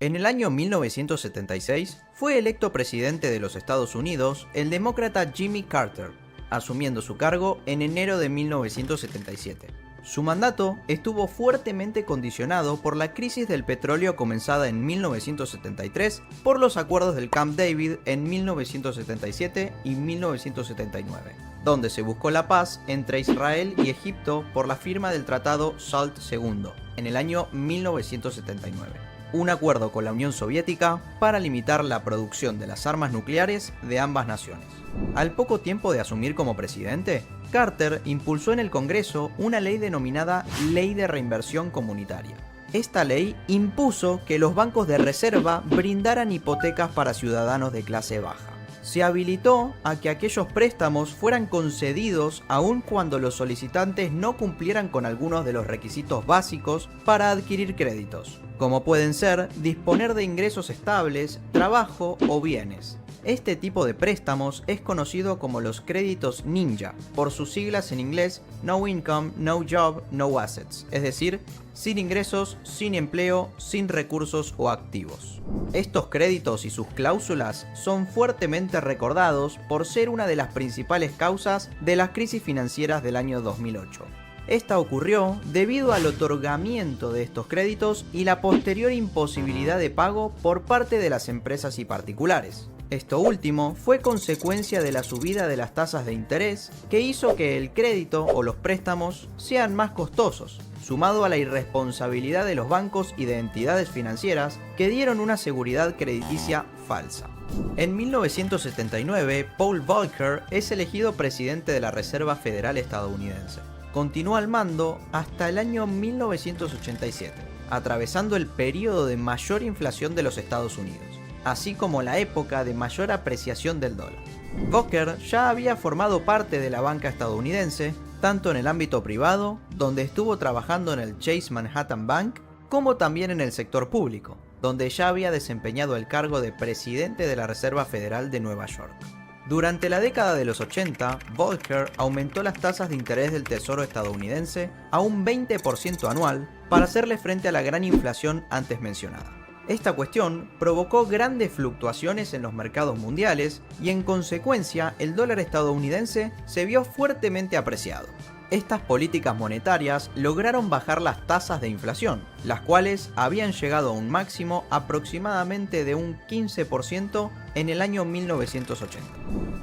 En el año 1976 fue electo presidente de los Estados Unidos el demócrata Jimmy Carter, asumiendo su cargo en enero de 1977. Su mandato estuvo fuertemente condicionado por la crisis del petróleo comenzada en 1973 por los acuerdos del Camp David en 1977 y 1979, donde se buscó la paz entre Israel y Egipto por la firma del Tratado SALT II en el año 1979. Un acuerdo con la Unión Soviética para limitar la producción de las armas nucleares de ambas naciones. Al poco tiempo de asumir como presidente, Carter impulsó en el Congreso una ley denominada Ley de Reinversión Comunitaria. Esta ley impuso que los bancos de reserva brindaran hipotecas para ciudadanos de clase baja. Se habilitó a que aquellos préstamos fueran concedidos aun cuando los solicitantes no cumplieran con algunos de los requisitos básicos para adquirir créditos, como pueden ser disponer de ingresos estables, trabajo o bienes. Este tipo de préstamos es conocido como los créditos ninja, por sus siglas en inglés No Income, No Job, No Assets, es decir, sin ingresos, sin empleo, sin recursos o activos. Estos créditos y sus cláusulas son fuertemente recordados por ser una de las principales causas de las crisis financieras del año 2008. Esta ocurrió debido al otorgamiento de estos créditos y la posterior imposibilidad de pago por parte de las empresas y particulares. Esto último fue consecuencia de la subida de las tasas de interés que hizo que el crédito o los préstamos sean más costosos, sumado a la irresponsabilidad de los bancos y de entidades financieras que dieron una seguridad crediticia falsa. En 1979, Paul Volcker es elegido presidente de la Reserva Federal estadounidense. Continuó al mando hasta el año 1987, atravesando el periodo de mayor inflación de los Estados Unidos, así como la época de mayor apreciación del dólar. Volcker ya había formado parte de la banca estadounidense, tanto en el ámbito privado, donde estuvo trabajando en el Chase Manhattan Bank, como también en el sector público, donde ya había desempeñado el cargo de presidente de la Reserva Federal de Nueva York. Durante la década de los 80, Volcker aumentó las tasas de interés del Tesoro estadounidense a un 20% anual para hacerle frente a la gran inflación antes mencionada. Esta cuestión provocó grandes fluctuaciones en los mercados mundiales y en consecuencia el dólar estadounidense se vio fuertemente apreciado. Estas políticas monetarias lograron bajar las tasas de inflación, las cuales habían llegado a un máximo aproximadamente de un 15% en el año 1980.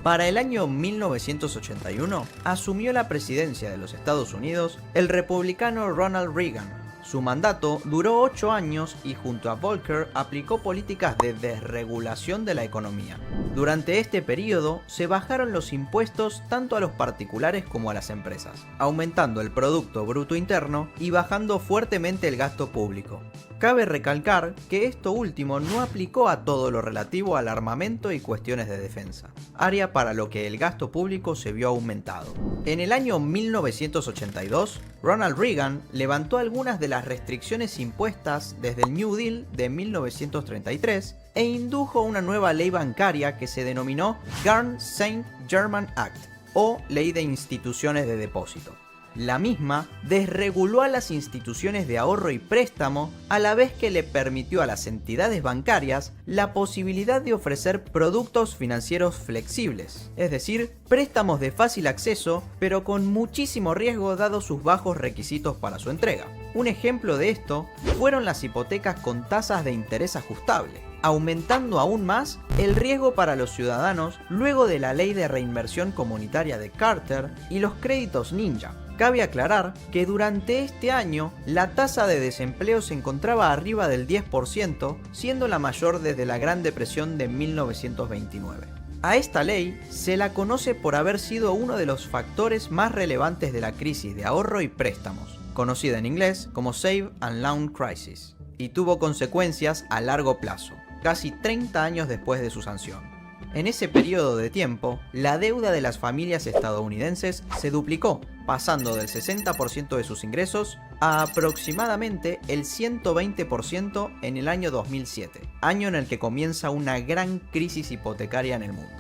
Para el año 1981 asumió la presidencia de los Estados Unidos el republicano Ronald Reagan. Su mandato duró 8 años y junto a Volcker aplicó políticas de desregulación de la economía. Durante este periodo se bajaron los impuestos tanto a los particulares como a las empresas, aumentando el Producto Bruto Interno y bajando fuertemente el gasto público. Cabe recalcar que esto último no aplicó a todo lo relativo al armamento y cuestiones de defensa, área para lo que el gasto público se vio aumentado. En el año 1982, Ronald Reagan levantó algunas de las restricciones impuestas desde el New Deal de 1933 e indujo una nueva ley bancaria que se denominó Garn-Saint-Germain Act, o Ley de Instituciones de Depósito. La misma desreguló a las instituciones de ahorro y préstamo a la vez que le permitió a las entidades bancarias la posibilidad de ofrecer productos financieros flexibles, es decir, préstamos de fácil acceso pero con muchísimo riesgo dado sus bajos requisitos para su entrega. Un ejemplo de esto fueron las hipotecas con tasas de interés ajustable, aumentando aún más el riesgo para los ciudadanos luego de la Ley de Reinversión Comunitaria de Carter y los créditos ninja. Cabe aclarar que durante este año la tasa de desempleo se encontraba arriba del 10%, siendo la mayor desde la Gran Depresión de 1929. A esta ley se la conoce por haber sido uno de los factores más relevantes de la crisis de ahorro y préstamos, conocida en inglés como Save and Loan Crisis, y tuvo consecuencias a largo plazo, casi 30 años después de su sanción. En ese periodo de tiempo, la deuda de las familias estadounidenses se duplicó, pasando del 60% de sus ingresos a aproximadamente el 120% en el año 2007, año en el que comienza una gran crisis hipotecaria en el mundo.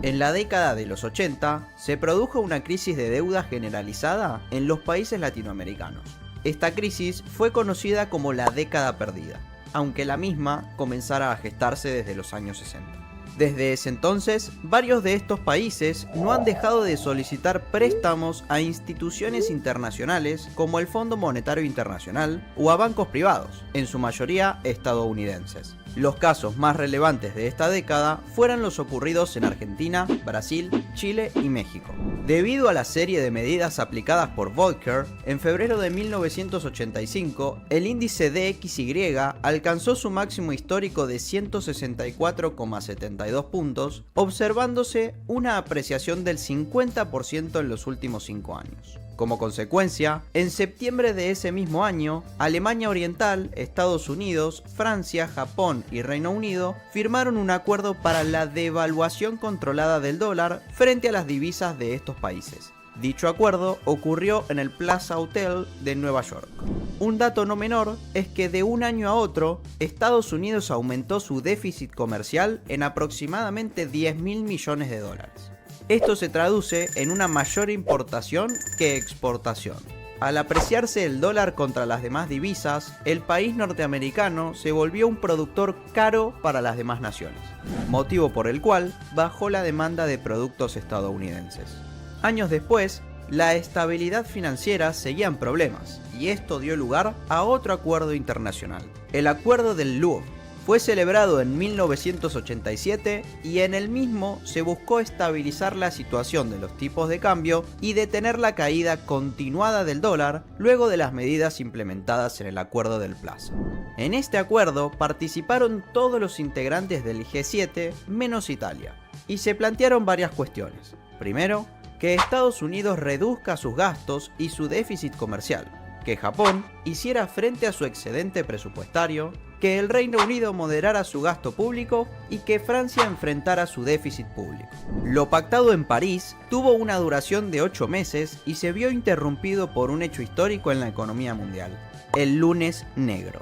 En la década de los 80, se produjo una crisis de deuda generalizada en los países latinoamericanos. Esta crisis fue conocida como la década perdida. aunque la misma comenzara a gestarse desde los años 60. Desde ese entonces, varios de estos países no han dejado de solicitar préstamos a instituciones internacionales como el Fondo Monetario Internacional o a bancos privados, en su mayoría estadounidenses. Los casos más relevantes de esta década fueron los ocurridos en Argentina, Brasil, Chile y México. Debido a la serie de medidas aplicadas por Volcker, en febrero de 1985, el índice DXY alcanzó su máximo histórico de 164,72 puntos, observándose una apreciación del 50% en los últimos 5 años. Como consecuencia, en septiembre de ese mismo año, Alemania Oriental, Estados Unidos, Francia, Japón y Reino Unido firmaron un acuerdo para la devaluación controlada del dólar frente a las divisas de estos países. Dicho acuerdo ocurrió en el Plaza Hotel de Nueva York. Un dato no menor es que de un año a otro, Estados Unidos aumentó su déficit comercial en aproximadamente 10.000 millones de dólares. Esto se traduce en una mayor importación que exportación. Al apreciarse el dólar contra las demás divisas, el país norteamericano se volvió un productor caro para las demás naciones, motivo por el cual bajó la demanda de productos estadounidenses. Años después, la estabilidad financiera seguía en problemas, y esto dio lugar a otro acuerdo internacional, el Acuerdo del Louvre. Fue celebrado en 1987 y en el mismo se buscó estabilizar la situación de los tipos de cambio y detener la caída continuada del dólar luego de las medidas implementadas en el Acuerdo del Plaza. En este acuerdo participaron todos los integrantes del G7 menos Italia y se plantearon varias cuestiones. Primero, que Estados Unidos reduzca sus gastos y su déficit comercial, que Japón hiciera frente a su excedente presupuestario, que el Reino Unido moderara su gasto público y que Francia enfrentara su déficit público. Lo pactado en París tuvo una duración de 8 meses y se vio interrumpido por un hecho histórico en la economía mundial, el lunes negro.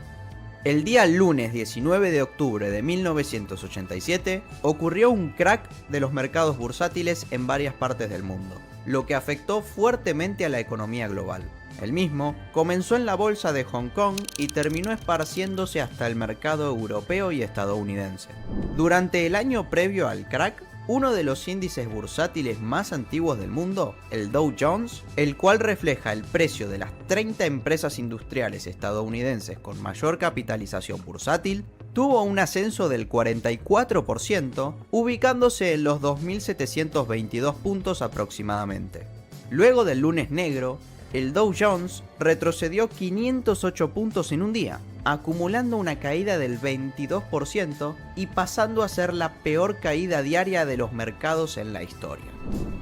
El día lunes 19 de octubre de 1987 ocurrió un crack de los mercados bursátiles en varias partes del mundo, lo que afectó fuertemente a la economía global. El mismo comenzó en la bolsa de Hong Kong y terminó esparciéndose hasta el mercado europeo y estadounidense. Durante el año previo al crack, uno de los índices bursátiles más antiguos del mundo, el Dow Jones, el cual refleja el precio de las 30 empresas industriales estadounidenses con mayor capitalización bursátil, tuvo un ascenso del 44%, ubicándose en los 2.722 puntos aproximadamente. Luego del lunes negro, el Dow Jones retrocedió 508 puntos en un día, acumulando una caída del 22% y pasando a ser la peor caída diaria de los mercados en la historia.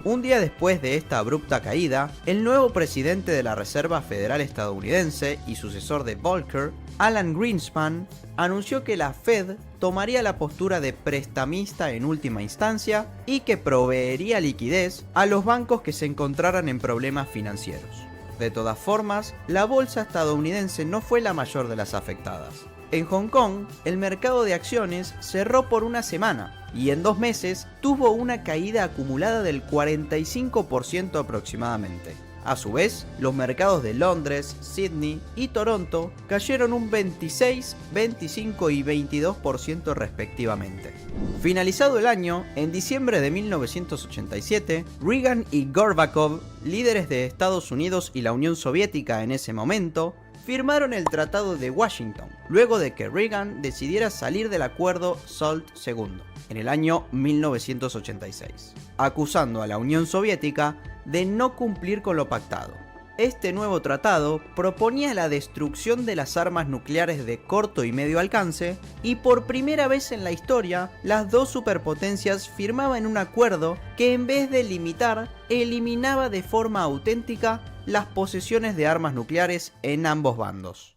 Un día después de esta abrupta caída, el nuevo presidente de la Reserva Federal estadounidense y sucesor de Volcker, Alan Greenspan, anunció que la Fed tomaría la postura de prestamista en última instancia y que proveería liquidez a los bancos que se encontraran en problemas financieros. De todas formas, la bolsa estadounidense no fue la mayor de las afectadas. En Hong Kong, el mercado de acciones cerró por una semana y en 2 meses tuvo una caída acumulada del 45% aproximadamente. A su vez, los mercados de Londres, Sydney y Toronto cayeron un 26, 25 y 22% respectivamente. Finalizado el año, en diciembre de 1987, Reagan y Gorbachev, líderes de Estados Unidos y la Unión Soviética en ese momento, firmaron el Tratado de Washington, luego de que Reagan decidiera salir del acuerdo SALT II en el año 1986, acusando a la Unión Soviética de no cumplir con lo pactado. Este nuevo tratado proponía la destrucción de las armas nucleares de corto y medio alcance y por primera vez en la historia las dos superpotencias firmaban un acuerdo que en vez de limitar, eliminaba de forma auténtica las posesiones de armas nucleares en ambos bandos.